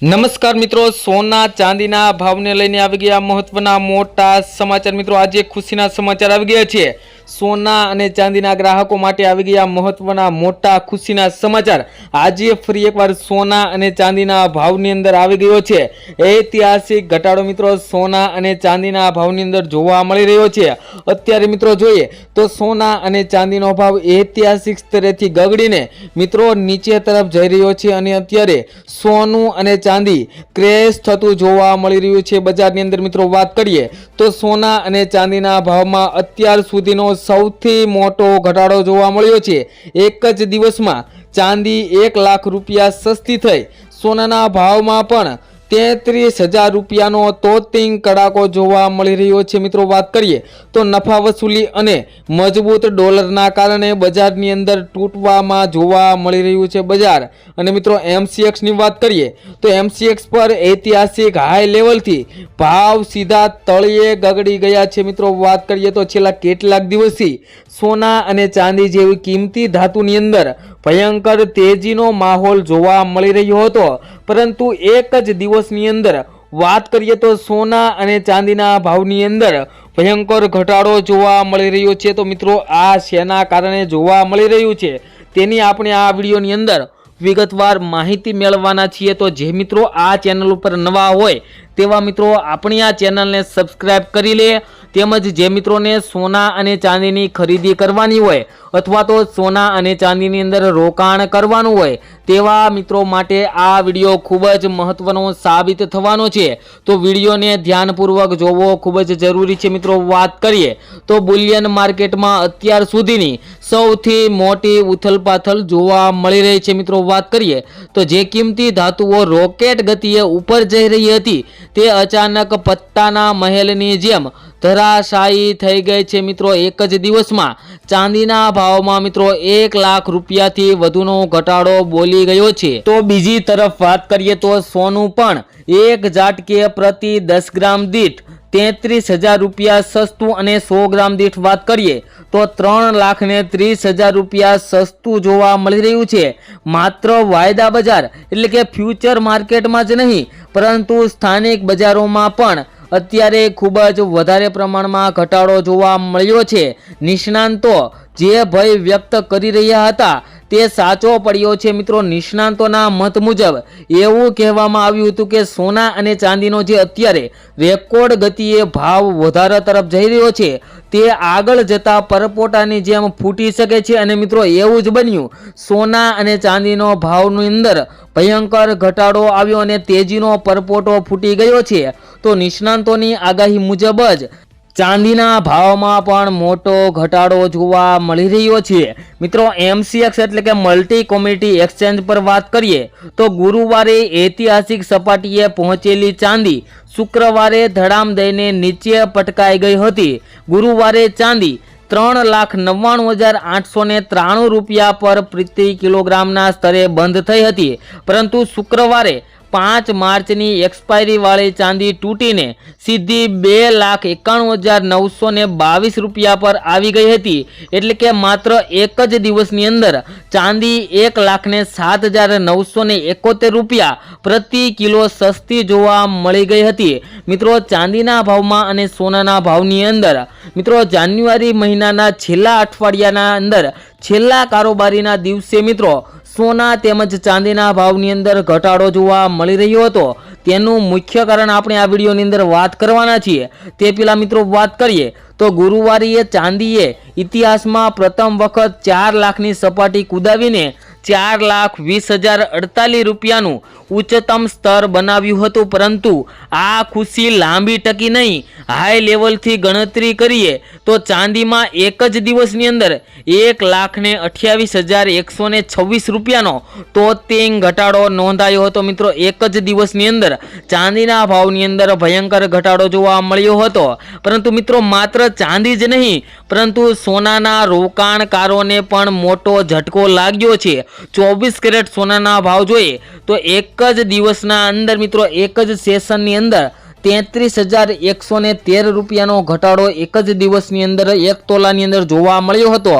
નમસ્કાર મિત્રો, સોના ચાંદીના ભાવને લઈને આવી ગયા મહત્વના મોટા સમાચાર। મિત્રો આજે ખુશીના સમાચાર આવી ગયા છે। સોના અને ચાંદીના ગ્રાહકો માટે આવી ગયા મહત્વના મોટા ખુશીના સમાચાર। આજે ફરી એકવાર સોના અને ચાંદીના ભાવની અંદર આવી ગયો છે ઐતિહાસિક ઘટાડો। મિત્રો સોના અને ચાંદીના ભાવની અંદર જોવા મળી રહ્યો છે। અત્યારે મિત્રો જોઈએ તો સોના અને ચાંદીનો ભાવ ઐતિહાસિક સ્તરેથી ગગડીને મિત્રો નીચે તરફ જઈ રહ્યો છે અને અત્યારે સોનું અને ચાંદી ક્રેશ થતું જોવા મળી રહ્યું છે બજારની અંદર। મિત્રો વાત કરીએ તો સોના અને ચાંદીના ભાવમાં અત્યાર સુધીનો સૌથી મોટો ઘટાડો જોવા મળ્યો છે। એક જ દિવસમાં ચાંદી 1 લાખ રૂપિયા સસ્તી થઈ, સોનાના ભાવમાં પણ 33,000 રૂપિયાનો તોતિંગ કડાકો જોવા મળી રહ્યો છે। મિત્રો વાત કરીએ તો નફા વસૂલી અને મજબૂત ડોલરના કારણે બજારની અંદર તૂટવામાં જોવા મળી રહ્યું છે બજાર। અને મિત્રો MCX ની વાત કરીએ તો MCX પર ઐતિહાસિક હાઈ લેવલથી ભાવ સીધા તળિયે ગગડી ગયા છે। મિત્રો વાત કરીએ તો છેલ્લા કેટલાક દિવસથી સોના અને ચાંદી જેવી કિંમતી ધાતુની અંદર ભયંકર તેજીનો માહોલ જોવા મળી રહ્યો હતો, પરંતુ એક જ દિવસની અંદર વાત કરીએ તો સોના અને ચાંદીના ભાવની અંદર ભયંકર ઘટાડો જોવા મળી રહ્યો છે। તો મિત્રો આ શેના કારણે જોવા મળી રહ્યું છે તેની આપણે આ વિડીયોની અંદર વિગતવાર માહિતી મેળવવાના છીએ। તો જે મિત્રો આ ચેનલ ઉપર નવા હોય તેવા મિત્રો આપણી આ ચેનલને સબસ્ક્રાઇબ કરી લે, તેમજ જે મિત્રોને સોના અને ચાંદીની ખરીદી કરવાની હોય અથવા તો સોના અને ચાંદીની અંદર રોકાણ કરવાનું હોય તેવા મિત્રો માટે આ વિડીયો ખૂબ જ મહત્વનો સાબિત થવાનો છે। તો વિડીયોને ધ્યાનપૂર્વક જોવો ખૂબ જ જરૂરી છે। મિત્રો વાત કરીએ તો બુલિયન માર્કેટમાં અત્યાર સુધીની સૌથી મોટી ઉથલપાથલ જોવા મળી રહી છે। મિત્રો વાત કરીએ તો જે કિંમતી ધાતુઓ રોકેટ ગતિએ ઉપર જઈ રહી હતી તે અચાનક પત્તાના મહેલની જેમ ધરાશાયી થઈ ગઈ છે। મિત્રો એક જ દિવસમાં ચાંદીના ભાવમાં મિત્રો 1 લાખ રૂપિયાથી વધુનો ઘટાડો બોલી ગયો છે। તો બીજી તરફ વાત કરીએ તો સોનું પણ એક ઝાટકે પ્રતિ 10 ગ્રામ દીઠ 33,000 રૂપિયા સસ્તું અને 100 ગ્રામ દીઠ વાત કરીએ તો 3,30,000 રૂપિયા સસ્તું જોવા મળી રહ્યું છે। માત્ર વાયદા બજાર એટલે કે ફ્યુચર માર્કેટમાં જ નહીં પરંતુ સ્થાનિક બજારોમાં પણ અત્યારે ખૂબ જ વધારે પ્રમાણમાં ઘટાડો જોવા મળ્યો છે। નિષ્ણાંતો જે ભય વ્યક્ત કરી રહ્યા હતા તે સાચો પડ્યો છે। મિત્રો નિષ્ણાંતોના મત મુજબ એવું કહેવામાં આવ્યું હતું કે સોના અને ચાંદીનો જે અત્યારે રેકોર્ડ ગતિએ ભાવ વધારા તરફ જઈ રહ્યો છે તે આગળ જતા પરપોટાની જેમ ફૂટી શકે છે। અને મિત્રો એવું જ બન્યું, સોના અને ચાંદીનો ભાવની અંદર ભયંકર ઘટાડો આવ્યો અને તેજીનો પરપોટો ફૂટી ગયો છે। તો નિષ્ણાંતોની આગાહી મુજબ જ ચાંદીના ભાવમાં પણ મોટો ઘટાડો જોવા મળી રહ્યો છે। મિત્રો MCX એટલે કે મલ્ટી કોમોડિટી એક્સચેન્જ પર વાત કરીએ તો ગુરુવારે ઐતિહાસિક સપાટીએ પહોંચેલી ચાંદી શુક્રવારે ધડામ દઈને નીચે પટકાઈ ગઈ હતી। ગુરુવારે ચાંદી 3,99,893 રૂપિયા પર પ્રતિ કિલોગ્રામના સ્તરે બંધ થઈ હતી, પરંતુ શુક્રવારે 5 માર્ચની એક્સપાયરી વાળી ચાંદી તૂટીને સીધી 2,91,922 રૂપિયા પર આવી ગઈ હતી। એટલે કે માત્ર એક જ દિવસની અંદર ચાંદી 1,07,971 રૂપિયા પ્રતિ કિલો સસ્તી જોવા મળી ગઈ હતી। મિત્રો ચાંદીના ભાવમાં અને સોનાના ભાવની અંદર મિત્રો જાન્યુઆરી મહિનાના છેલ્લા અઠવાડિયાના અંદર છેલ્લા કારોબારીના દિવસે મિત્રો સોના તેમજ ચાંદીના ભાવની અંદર ઘટાડો જોવા મળી રહ્યો હતો। તેનું મુખ્ય કારણ આપણે આ વિડીયોની અંદર વાત કરવાના છીએ। તે પહેલા મિત્રો વાત કરીએ તો ગુરુવારે ચાંદીએ ઇતિહાસમાં પ્રથમ વખત 4 લાખની સપાટી કુદાવીને 4,20,048 રૂપિયાનું ઉચ્ચતમ સ્તર બનાવ્યું હતું, પરંતુ આ ખુશી લાંબી ટકી નહીં। હાઈ લેવલથી ગણતરી કરીએ તો ચાંદીમાં એક જ દિવસની અંદર 1,28,126 રૂપિયાનો તોતિંગ ઘટાડો નોંધાયો હતો। મિત્રો એક જ દિવસની અંદર ચાંદીના ભાવની અંદર ભયંકર ઘટાડો જોવા મળ્યો હતો, પરંતુ મિત્રો માત્ર ચાંદી જ નહીં પરંતુ સોનાના રોકાણકારોને પણ મોટો ઝટકો લાગ્યો છે। 24 કેરેટ સોનાના ભાવ જોઈએ તો એક જ દિવસના અંદર મિત્રો એક જ સેશનની અંદર 33,113 રૂપિયાનો ઘટાડો એક જ દિવસની અંદર 1 તોલાની અંદર જોવા મળ્યો હતો।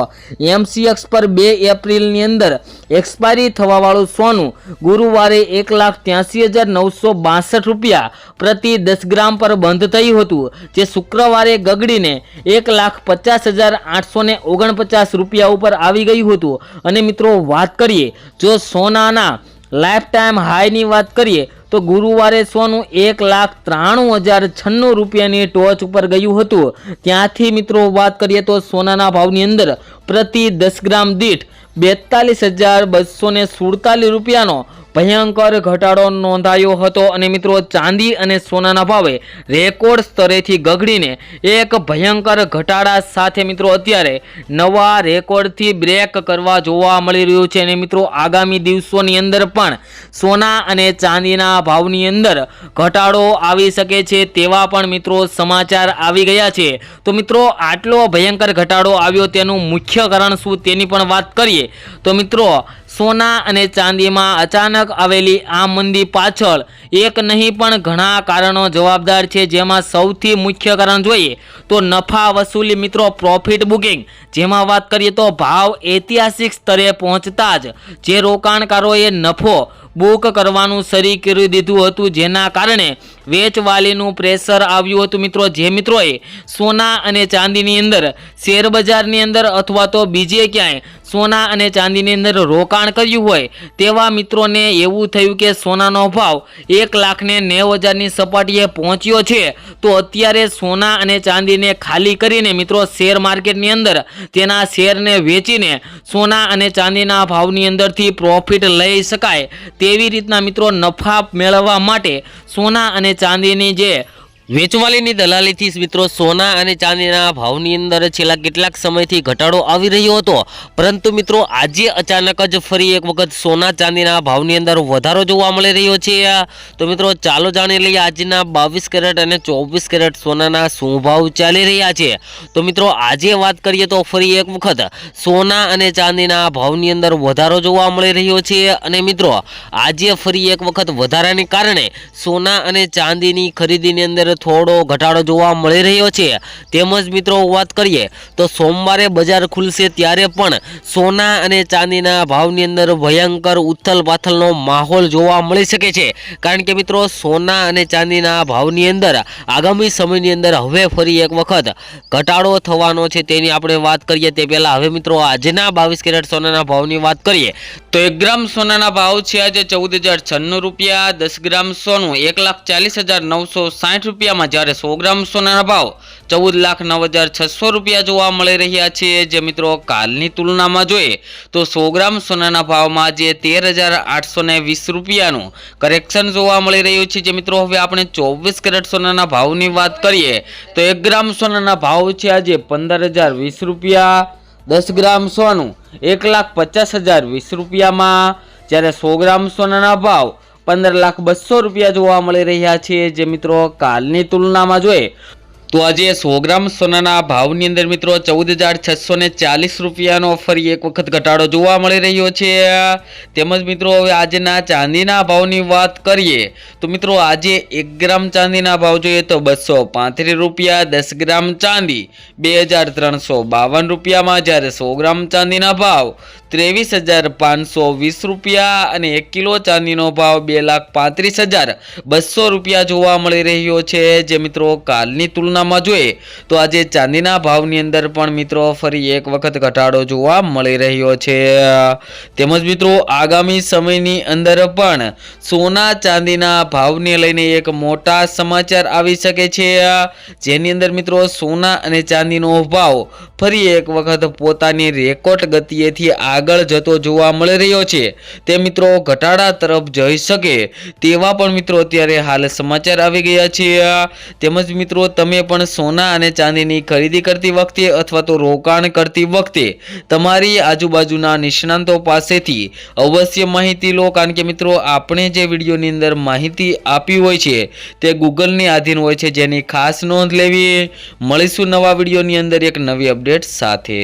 MCX પર 2 એપ્રિલની અંદર એક્સપાયરી થવાવાળું સોનું ગુરુવારે 1,83,962 રૂપિયા પ્રતિ 10 ગ્રામ પર બંધ થયું હતું, જે શુક્રવારે ગગડીને 1,50,849 રૂપિયા ઉપર આવી ગયું હતું। અને મિત્રો વાત કરીએ જો સોનાના લાઈફ ટાઈમ હાઈની વાત કરીએ તો ગુરુવારે સોનું 1,93,096 રૂપિયાની ટોચ ઉપર ગયું હતું। ત્યાંથી મિત્રો વાત કરીએ તો સોનાના ભાવની અંદર પ્રતિ 10 ગ્રામ દીઠ 42,247 રૂપિયાનો ભયંકર ઘટાડો નોંધાયો હતો। અને મિત્રો ચાંદી અને સોનાના ભાવે રેકોર્ડ સ્તરેથી ગગડીને એક ભયંકર ઘટાડા સાથે મિત્રો અત્યારે નવા રેકોર્ડથી બ્રેક કરવા જોવા મળી રહ્યું છે। અને મિત્રો આગામી દિવસોની અંદર પણ સોના અને ચાંદીના ભાવની અંદર ઘટાડો આવી શકે છે તેવા પણ મિત્રો સમાચાર આવી ગયા છે। તો મિત્રો આટલો ભયંકર ઘટાડો આવ્યો તેનું મુખ્ય કારણ શું તેની પણ વાત કરીએ તો મિત્રો સોના અને ચાંદીમાં અચાનક આવેલી આ મંદી પાછળ એક નહીં પણ ઘણા કારણો જવાબદાર છે, જેમાં સૌથી મુખ્ય કારણ જોઈએ તો નફા વસૂલી મિત્રો પ્રોફિટ બુકિંગ, જેમાં વાત કરીએ તો ભાવ ઐતિહાસિક સ્તરે પહોંચતા જ જે રોકાણકારોએ નફો બુક કરવાનું શરૂ કરી દીધું હતું, જેના કારણે વેચવાલીનું પ્રેશર આવ્યું હતું। મિત્રો જે મિત્રોએ સોના અને ચાંદીની અંદર શેર બજારની અંદર અથવા તો બીજે ક્યાંય સોના અને ચાંદીની અંદર રોકાણ કર્યું હોય તેવા મિત્રોને એવું થયું કે સોનાનો ભાવ 1,90,000ની સપાટીએ પહોંચ્યો છે, તો અત્યારે સોના અને ચાંદીને ખાલી કરીને મિત્રો શેર માર્કેટની અંદર તેના શેરને વેચીને સોના અને ચાંદીના ભાવની અંદરથી પ્રોફિટ લઈ શકાય તેવી રીતના મિત્રો નફા મેળવવા માટે સોના અને ચાંદીની જે વેચવાલીની દલાલીથી મિત્રો સોના અને ચાંદીના ભાવની અંદર છેલ્લા કેટલાક સમયથી ઘટાડો આવી રહ્યો હતો, પરંતુ મિત્રો આજે અચાનક જ ફરી એક વખત સોના ચાંદીના ભાવની અંદર વધારો જોવા મળી રહ્યો છે। તો મિત્રો ચાલો જાણી લઈએ આજના 22 કેરેટ અને 24 કેરેટ સોનાના શું ભાવ ચાલી રહ્યા છે। તો મિત્રો આજે વાત કરીએ તો ફરી એક વખત સોના અને ચાંદીના ભાવની અંદર વધારો જોવા મળી રહ્યો છે। અને મિત્રો આજે ફરી એક વખત વધારાને કારણે સોના અને ચાંદીની ખરીદીની અંદર થોડો ઘટાડો જોવા મળી રહ્યો છે। તેમજ મિત્રો વાત કરીએ તો સોમવારે બજાર ખુલશે ત્યારે પણ સોના અને ચાંદીના ભાવની અંદર ભયંકર ઉથલ પાથલનો માહોલ જોવા મળી શકે છે, કારણ કે મિત્રો સોના અને ચાંદીના ભાવની અંદર આગામી સમયની અંદર હવે ફરી એક વખત ઘટાડો થવાનો છે તેની આપણે વાત કરીએ તે પહેલા હવે મિત્રો આજના 22 કેરેટ સોનાના ભાવની વાત કરીએ તો 1 ગ્રામ સોનાના ભાવ છે આજે 14,096 રૂપિયા। 10 ગ્રામ સોનું 1,40,960 રૂપિયામાં, જ્યારે 100 ગ્રામ સોનાના ભાવ 14,09,600 રૂપિયા જોવા મળી રહ્યા છે। જે મિત્રો કાલની તુલનામાં જોઈએ તો 100 ગ્રામ સોનાના ભાવમાં આજે 13,820 રૂપિયાનું કરેક્શન જોવા મળી રહ્યું છે। જે મિત્રો હવે આપણે 24 કેરેટ સોનાના ભાવની વાત કરીએ તો 1 ગ્રામ સોનાના ભાવ છે આજે 15,020 રૂપિયા। 10 ગ્રામ સોનું 1,50,020 રૂપિયામાં, જ્યારે 100 ગ્રામ સોનાના ભાવ 15,200 રૂપિયા જોવા મળી રહ્યા છે। જે મિત્રો કાલની તુલનામાં જોઈએ તો આજે 100 ગ્રામ સોનાના ભાવની અંદર મિત્રો 14,640 રૂપિયાનો ફરી એક વખત ઘટાડો જોવા મળી રહ્યો છે। તેમજ મિત્રો હવે આજના ચાંદીના ભાવની વાત કરીએ તો મિત્રો આજે 1 ગ્રામ ચાંદીના ભાવ જોઈએ તો 235 રૂપિયા। 10 ગ્રામ ચાંદી 2,352 રૂપિયામાં, જ્યારે 100 ગ્રામ ચાંદીના ભાવ 23,520 રૂપિયા અને 1 કિલો ચાંદીનો ભાવ 2,35,200 રૂપિયા જોવા મળી રહ્યો છે। જે મિત્રો કાલની તુલનામાં જોઈએ તો આજે ચાંદીના ભાવની અંદર પણ મિત્રો ફરી એક વખત ઘટાડો જોવા મળી રહ્યો છે। તેમજ મિત્રો આગામી સમયની અંદર પણ સોના ચાંદીના ભાવને લઈને એક મોટા સમાચાર આવી શકે છે, જેની અંદર મિત્રો સોના અને ચાંદીનો ભાવ ફરી એક વખત પોતાની રેકોર્ડ ગતિએથી આગળ જતો જોવા મળી રહ્યો છે। તે મિત્રો ઘટાડા તરફ જઈ શકે તેવા પણ મિત્રો અત્યારે હાલ સમાચાર આવી ગયા છે। તેમજ મિત્રો તમે પણ સોના અને ચાંદીની ખરીદી કરતી વખતે અથવા તો રોકાણ કરતી વખતે તમારી આજુબાજુના નિષ્ણાંતો પાસેથી અવશ્ય માહિતી લો, કારણ કે મિત્રો આપણે જે વિડીયોની અંદર માહિતી આપી હોય છે તે ગૂગલની આધીન હોય છે, જેની ખાસ નોંધ લેવી। મળીશું નવા વિડીયોની અંદર એક નવી અપડેટ સાથે।